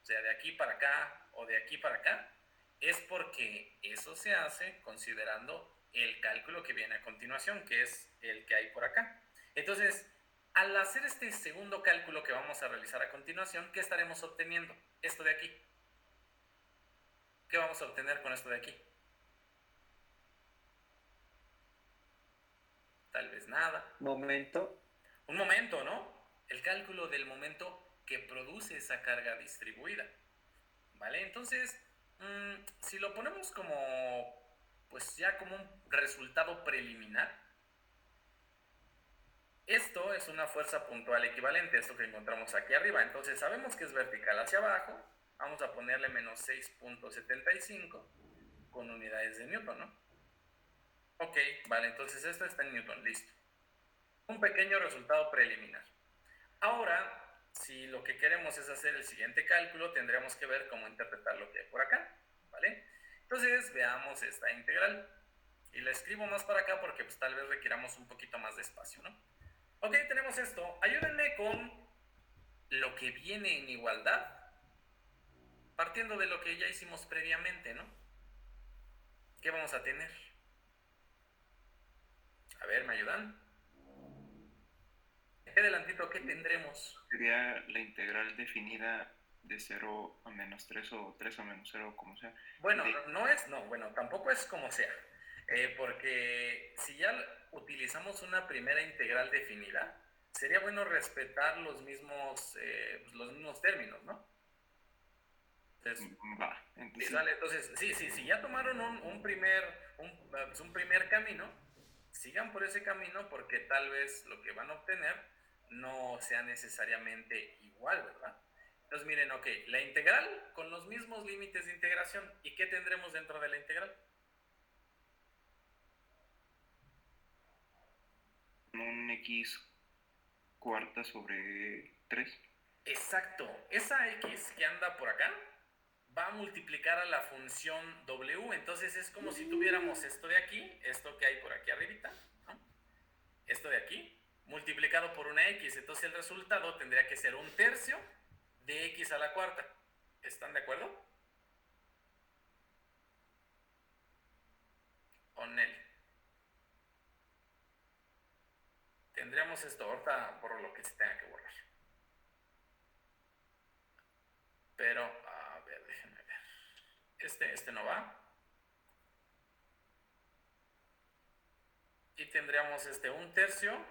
o sea, de aquí para acá o de aquí para acá, es porque eso se hace considerando el cálculo que viene a continuación, que es el que hay por acá. Entonces, al hacer este segundo cálculo que vamos a realizar a continuación, ¿qué estaremos obteniendo? Esto de aquí. ¿Qué vamos a obtener con esto de aquí? Tal vez nada. Momento. Un momento, ¿no? El cálculo del momento que produce esa carga distribuida. ¿Vale? Entonces, si lo ponemos pues ya como un resultado preliminar, esto es una fuerza puntual equivalente a esto que encontramos aquí arriba. Entonces, sabemos que es vertical hacia abajo. Vamos a ponerle menos 6.75 con unidades de Newton, ¿no? Ok, vale, entonces esto está en Newton, listo. Un pequeño resultado preliminar. Ahora, si lo que queremos es hacer el siguiente cálculo, tendríamos que ver cómo interpretar lo que hay por acá, ¿vale? Entonces, veamos esta integral. Y la escribo más para acá porque pues, tal vez requiramos un poquito más de espacio, ¿no? Ok, tenemos esto. Ayúdenme con lo que viene en igualdad, partiendo de lo que ya hicimos previamente, ¿no? ¿Qué vamos a tener? A ver, ¿me ayudan? Aquí adelantito, ¿qué tendremos? Sería la integral definida de 0 a menos 3 o 3 a menos 0, como sea. Bueno, tampoco es como sea. Porque si ya utilizamos una primera integral definida, sería bueno respetar los mismos términos, ¿no? Entonces, Va. Entonces, entonces si ya tomaron un primer camino, sigan por ese camino porque tal vez lo que van a obtener no sea necesariamente igual, ¿verdad? Entonces miren, ok, la integral con los mismos límites de integración. ¿Y qué tendremos dentro de la integral? un x cuarta sobre 3. Exacto, esa x que anda por acá va a multiplicar a la función w, entonces es como si tuviéramos esto de aquí, esto que hay por aquí arribita, ¿no? Esto de aquí, multiplicado por una x, entonces el resultado tendría que ser 1/3 de x a la cuarta. ¿Están de acuerdo? ¿O Nel? tendríamos esto. Ahorita por lo que se tenga que borrar. Pero, a ver, déjenme ver. Este no va. Y tendríamos 1/3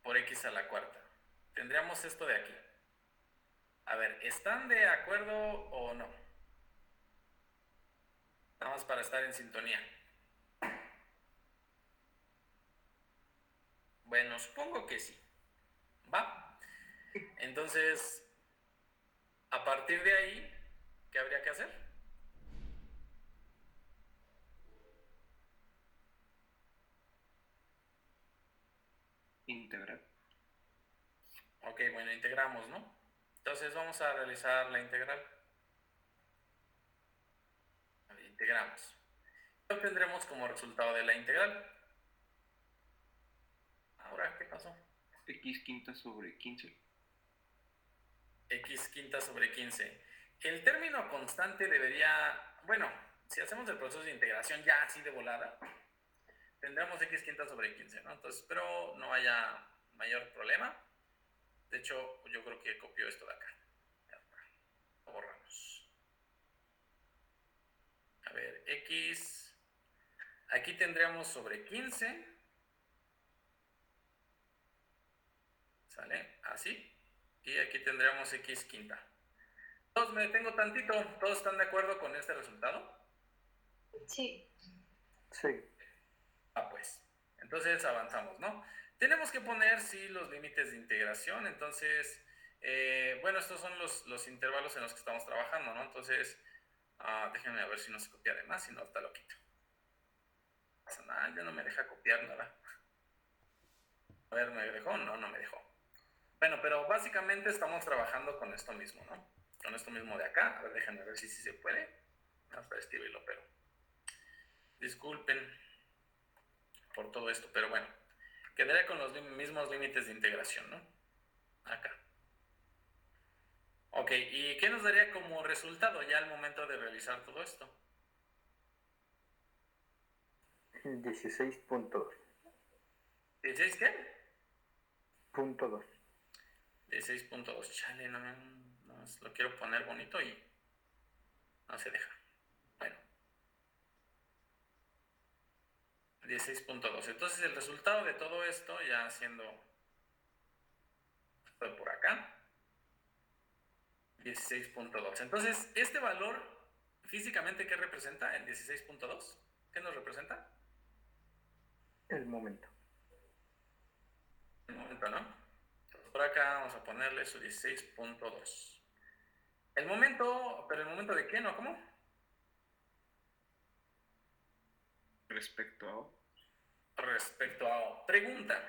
por x a la cuarta. Tendríamos esto de aquí. A ver, ¿están de acuerdo o no? Nada más para estar en sintonía. Bueno, supongo que sí. ¿Va? Entonces, a partir de ahí, ¿qué habría que hacer? Integral. Ok, bueno, integramos, ¿no? Entonces vamos a realizar la integral. A ver, integramos. ¿Qué obtendremos como resultado de la integral? Ahora, ¿qué pasó? X quinta sobre 15. X quinta sobre 15. El término constante debería... Bueno, si hacemos el proceso de integración ya así de volada, tendremos x quinta sobre 15, ¿no? Entonces, espero no haya mayor problema. De hecho, yo creo que copio esto de acá. Lo borramos. A ver, x... Aquí tendríamos sobre 15. ¿Sale? Así. Y aquí tendríamos x quinta. Todos me detengo tantito. ¿Todos están de acuerdo con este resultado? Sí. Sí. Pues. Entonces avanzamos, ¿no? Tenemos que poner, sí, los límites de integración. Entonces, bueno, estos son los intervalos en los que estamos trabajando, ¿no? Entonces, déjenme a ver si no se copia de más, si no, ahorita lo quito. No pasa nada, ya no me deja copiar nada. A ver, ¿me dejó? No, no me dejó. Bueno, pero básicamente estamos trabajando con esto mismo, ¿no? Con esto mismo de acá. A ver, déjenme ver si se puede. Vamos para escribirlo, pero... Disculpen por todo esto, pero bueno. Quedaría con los mismos límites de integración, ¿no? Acá. Ok, ¿y qué nos daría como resultado ya al momento de realizar todo esto? 16.2. ¿16 qué? Punto 2. 16.2. Chale, no, lo quiero poner bonito y no se deja. Bueno. 16.2. Entonces el resultado de todo esto, ya haciendo esto por acá, 16.2. Entonces, este valor, físicamente, ¿qué representa? El 16.2. ¿Qué nos representa? El momento. El momento, ¿no? Entonces, por acá vamos a ponerle su 16.2. El momento, ¿pero el momento de qué, no? ¿Cómo? Respecto a... Respecto a... Pregunta.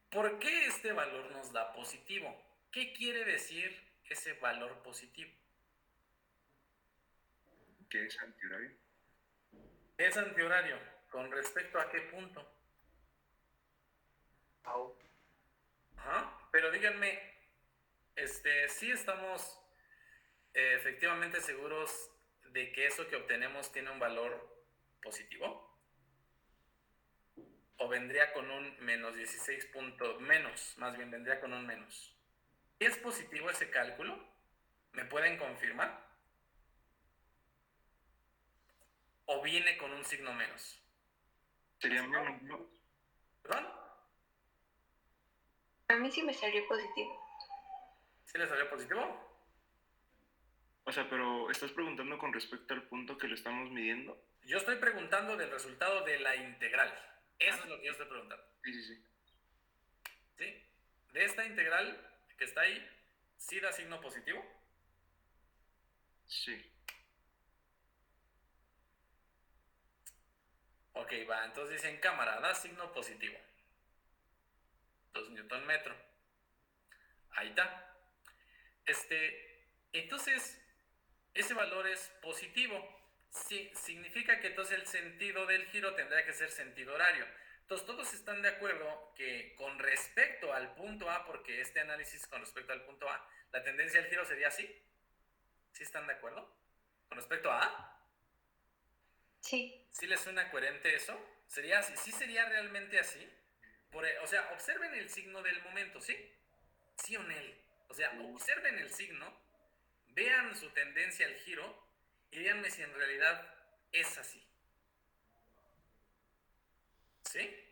¿Por qué este valor nos da positivo? ¿Qué quiere decir ese valor positivo? ¿Qué es antihorario? Es antihorario. ¿Con respecto a qué punto? Ajá. Pero díganme, ¿sí estamos efectivamente seguros de que eso que obtenemos tiene un valor positivo? ¿O vendría con un menos 16 puntos? Menos, más bien vendría con un menos. ¿Es positivo ese cálculo? ¿Me pueden confirmar? ¿O viene con un signo menos? Sería menos, ¿no? ¿Perdón? A mí sí me salió positivo. ¿Sí le salió positivo? O sea, pero ¿estás preguntando con respecto al punto que lo estamos midiendo? Yo estoy preguntando del resultado de la integral. Eso es lo que yo estoy preguntando. Sí, sí, sí. ¿Sí? De esta integral que está ahí, ¿sí da signo positivo? Sí. Ok, va. Entonces dice en cámara, da signo positivo. 2 Newton metro. Ahí está. Entonces, ese valor es positivo. Sí, significa que entonces el sentido del giro tendrá que ser sentido horario. Entonces, todos están de acuerdo que con respecto al punto A, porque este análisis con respecto al punto A, la tendencia del giro sería así. ¿Sí están de acuerdo? ¿Con respecto a A? Sí. ¿Sí les suena coherente eso? ¿Sería así? ¿Sí sería realmente así? O sea, observen el signo del momento, ¿sí? ¿Sí o no? O sea, observen el signo, vean su tendencia al giro y díganme si en realidad es así. ¿Sí?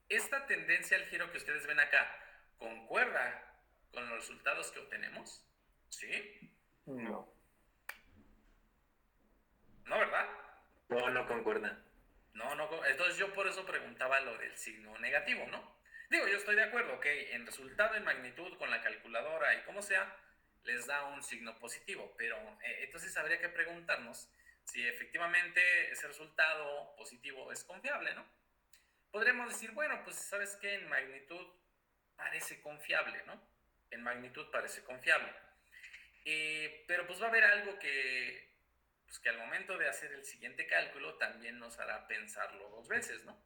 Esta tendencia al giro que ustedes ven acá, ¿concuerda con los resultados que obtenemos? ¿Sí? No. ¿No, verdad? No concuerda. No, entonces yo por eso preguntaba lo del signo negativo, ¿no? Digo, yo estoy de acuerdo, que en resultado, en magnitud, con la calculadora y como sea, les da un signo positivo, pero entonces habría que preguntarnos si efectivamente ese resultado positivo es confiable, ¿no? Podríamos decir, bueno, pues sabes que en magnitud parece confiable, ¿no? En magnitud parece confiable. Pero pues va a haber algo pues que al momento de hacer el siguiente cálculo también nos hará pensarlo dos veces, ¿no?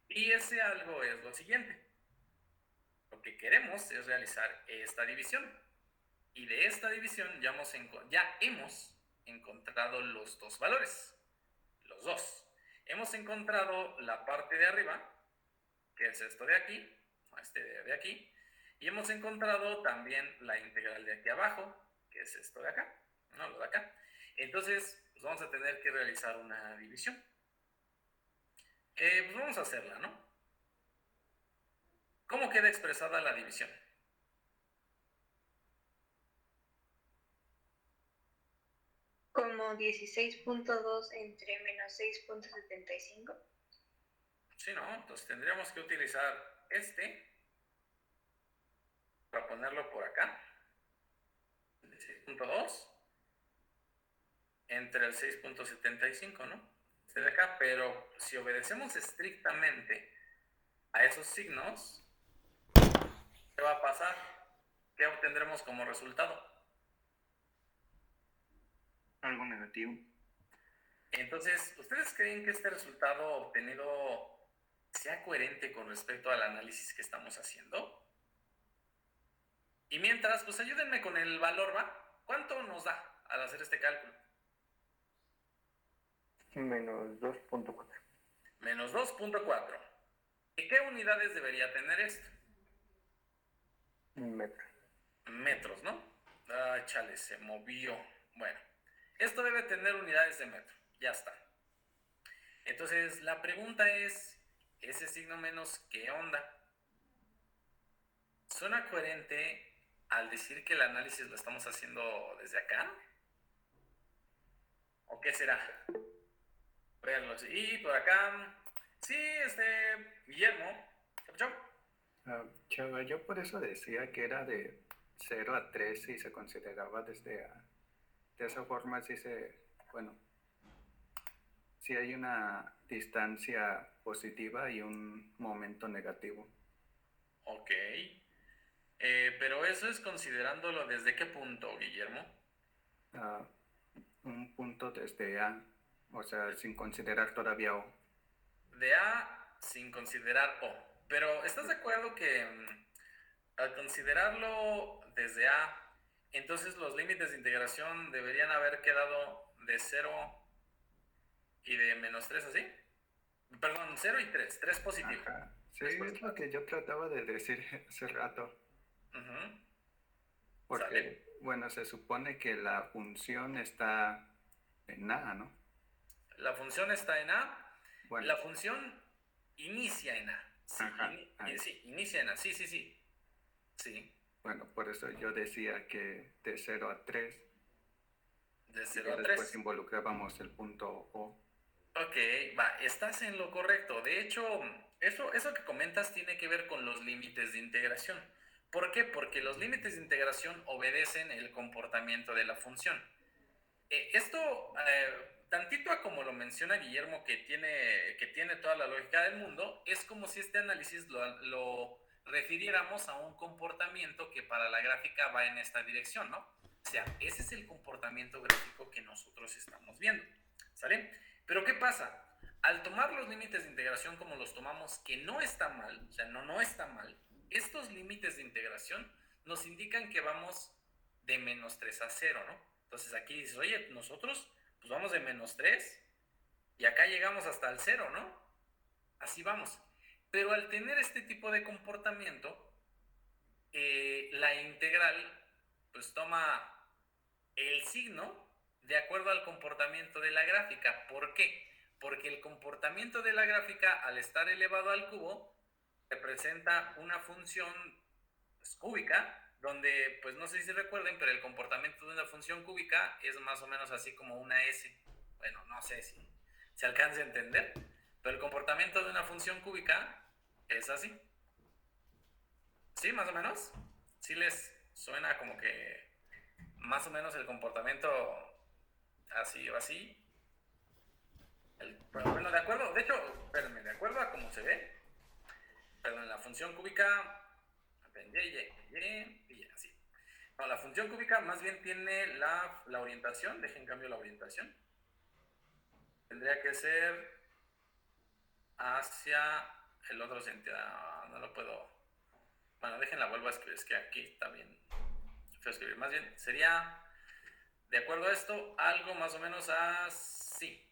Y ese algo es lo siguiente. Lo que queremos es realizar esta división. Y de esta división ya hemos encontrado los dos valores. Los dos. Hemos encontrado la parte de arriba, que es esto de aquí, este de aquí, y hemos encontrado también la integral de aquí abajo, que es esto de acá, no lo de acá. Entonces, pues vamos a tener que realizar una división. Pues vamos a hacerla, ¿no? ¿Cómo queda expresada la división? Como 16.2 entre menos 6.75. Sí, ¿no? Entonces tendríamos que utilizar este para ponerlo por acá. 16.2 entre el 6.75, ¿no? Este de acá, pero si obedecemos estrictamente a esos signos, ¿qué va a pasar? ¿Qué obtendremos como resultado? Algo negativo. Entonces, ¿ustedes creen que este resultado obtenido sea coherente con respecto al análisis que estamos haciendo? Y mientras, pues ayúdenme con el valor, ¿va? ¿Cuánto nos da al hacer este cálculo? Menos 2.4. Menos 2.4. ¿Y qué unidades debería tener esto? Metros. Metros, ¿no? Ah, chale, se movió. Bueno, esto debe tener unidades de metro. Ya está. Entonces, la pregunta es, ¿ese signo menos qué onda? ¿Suena coherente al decir que el análisis lo estamos haciendo desde acá? ¿O qué será? Véanlo. Y por acá, sí, Guillermo, ¿qué pasó? Chava, yo por eso decía que era de 0 a 3 y se consideraba desde A. De esa forma bueno, sí hay una distancia positiva y un momento negativo. Ok. Pero eso es considerándolo desde qué punto, Guillermo. Un punto desde A, o sea, sin considerar todavía O. De A sin considerar O. Pero ¿estás de acuerdo que al considerarlo desde A, entonces los límites de integración deberían haber quedado de 0 y de menos 3, así? Perdón, 0 y 3, 3 positivo. Ajá. Sí, es lo que yo trataba de decir hace rato. Uh-huh. Porque, ¿Sale? bueno, se supone que la función está en A, ¿no? La función está en A. Bueno. La función inicia en A. Sí, Ajá, sí, inicia en A. Sí, sí, sí. Sí. Bueno, por eso yo decía que de 0 a 3. De 0 a 3. Después involucrábamos el punto O. Ok, va, estás en lo correcto. De hecho, eso que comentas tiene que ver con los límites de integración. ¿Por qué? Porque los límites de integración obedecen el comportamiento de la función. Esto, tantito a como lo menciona Guillermo, que tiene toda la lógica del mundo, es como si este análisis lo refiriéramos a un comportamiento que para la gráfica va en esta dirección, ¿no? O sea, ese es el comportamiento gráfico que nosotros estamos viendo, ¿sale? Pero ¿qué pasa? Al tomar los límites de integración como los tomamos, que no está mal, o sea, no está mal, estos límites de integración nos indican que vamos de menos 3 a 0, ¿no? Entonces aquí dices, oye, nosotros pues vamos de menos 3 Y acá llegamos hasta el 0, ¿no? Así vamos. Pero al tener este tipo de comportamiento, la integral pues toma el signo de acuerdo al comportamiento de la gráfica. ¿Por qué? Porque el comportamiento de la gráfica, al estar elevado al cubo, representa una función pues, cúbica, donde, pues no sé si recuerden, pero el comportamiento de una función cúbica es más o menos así como una S. Bueno, no sé si se alcanza a entender, pero el comportamiento de una función cúbica es así. ¿Sí, más o menos? ¿Sí les suena como que más o menos el comportamiento así o así? Bueno, de acuerdo, de hecho, espérenme, de acuerdo a cómo se ve, perdón, la función cúbica, y así. No, la función cúbica más bien tiene la orientación, dejen cambio la orientación. Tendría que ser hacia el otro sentido, no lo puedo, bueno, déjenla, vuelvo a escribir, es que aquí está bien feo escribir, más bien sería, de acuerdo a esto, algo más o menos así.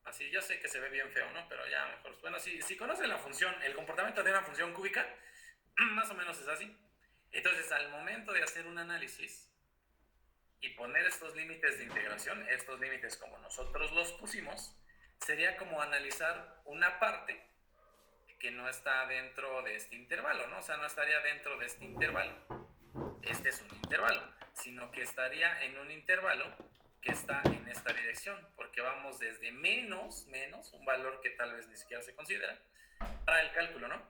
Así, yo sé que se ve bien feo, ¿no? Pero ya mejor. Bueno, si conocen la función, el comportamiento de una función cúbica, más o menos es así. Entonces, al momento de hacer un análisis y poner estos límites de integración, estos límites como nosotros los pusimos, sería como analizar una parte que no está dentro de este intervalo, ¿no? O sea, no estaría dentro de este intervalo. Este es un intervalo, sino que estaría en un intervalo que está en esta dirección, porque vamos desde menos, un valor que tal vez ni siquiera se considera, para el cálculo, ¿no?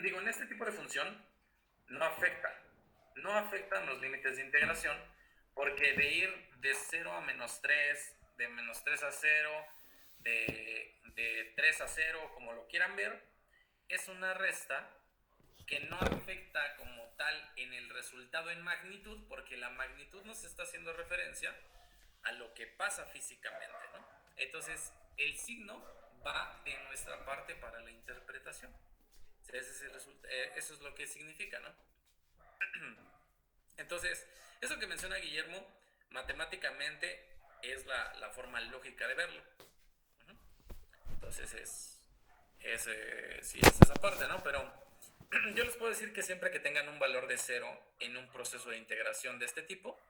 Digo, en este tipo de función no afectan los límites de integración, porque de ir de 0 a menos 3, de menos 3 a 0, de 3 a 0, como lo quieran ver, es una resta que no afecta como tal en el resultado en magnitud, porque la magnitud nos está haciendo referencia a lo que pasa físicamente, ¿no? Entonces, el signo va de nuestra parte para la interpretación. Eso es lo que significa, ¿no? Entonces, eso que menciona Guillermo, matemáticamente es la forma lógica de verlo. Entonces, sí, es esa parte, ¿no? Pero yo les puedo decir que siempre que tengan un valor de 0 en un proceso de integración de este tipo,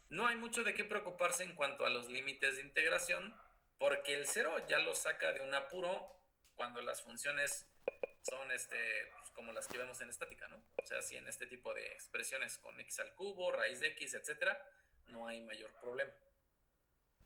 no hay mucho de qué preocuparse en cuanto a los límites de integración, porque el 0 ya lo saca de un apuro cuando las funciones son pues como las que vemos en estática, ¿no? O sea, si en este tipo de expresiones con x al cubo, raíz de x, etcétera, no hay mayor problema.